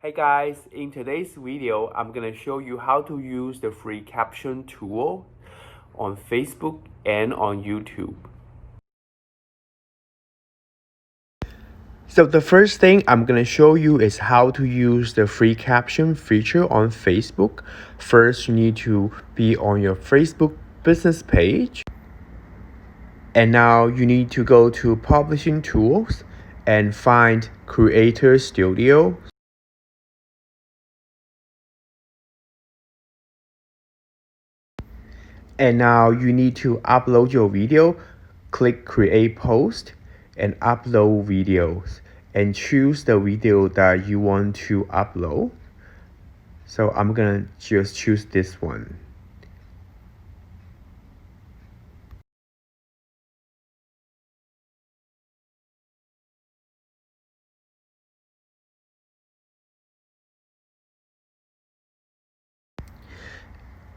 Hey guys, in today's video, I'm gonna show you how to use the free caption tool on Facebook and on YouTube. So the first thing I'm gonna show you is how to use the free caption feature on Facebook. First, you need to be on your Facebook business page. And now you need to go to Publishing Tools and find Creator Studio. And now you need to upload your video. Click Create Post and Upload Videos and choose the video that you want to upload. So I'm gonna just choose this one.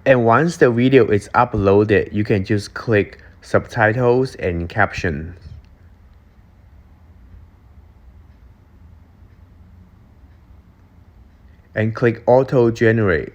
And once the video is uploaded, you can just click Subtitles and Caption. And click Auto Generate.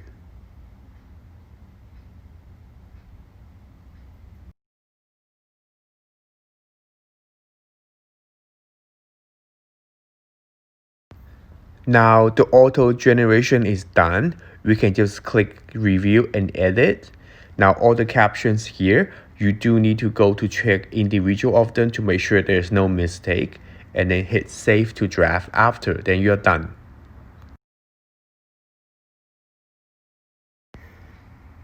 Now the auto generation is done. We can just click review and edit. Now all the captions here, you do need to go to check individual of them to make sure there's no mistake, and then hit save to draft after, then you're done.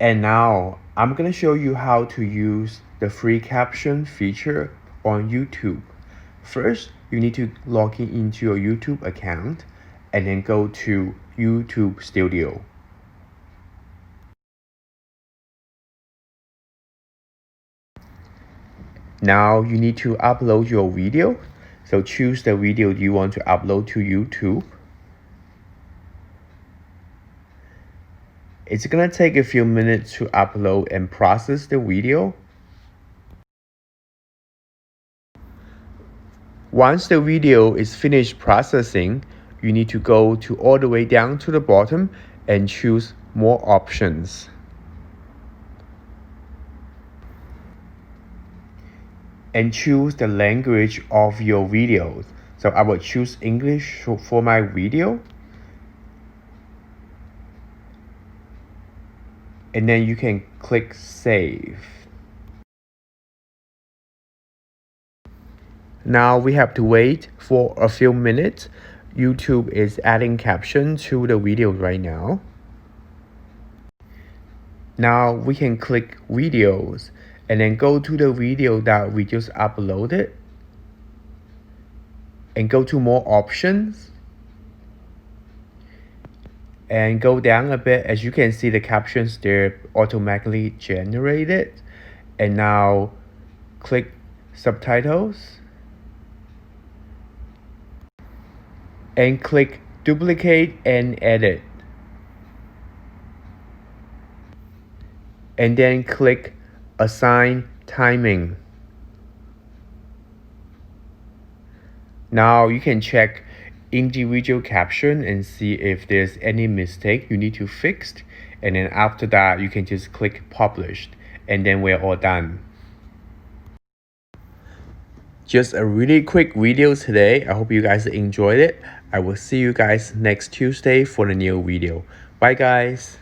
And now I'm gonna show you how to use the free caption feature on YouTube. First, you need to log in into your YouTube account and then go to YouTube Studio. Now you need to upload your video. So choose the video you want to upload to YouTube. It's gonna take a few minutes to upload and process the video. Once the video is finished processing, you need to go to all the way down to the bottom and choose more options. And choose the language of your videos. So I will choose English for my video. And then you can click save. Now we have to wait for a few minutes. YouTube is adding caption to the video right now. Now we can click videos and then go to the video that we just uploaded and go to more options and go down a bit. As you can see, the captions there automatically generated. And now click subtitles and click duplicate and edit. And then click assign timing. Now you can check individual caption and see if there's any mistake you need to fix. And then after that, you can just click published and then we're all done. Just a really quick video today. I hope you guys enjoyed it. I will see you guys next Tuesday for the new video. Bye guys.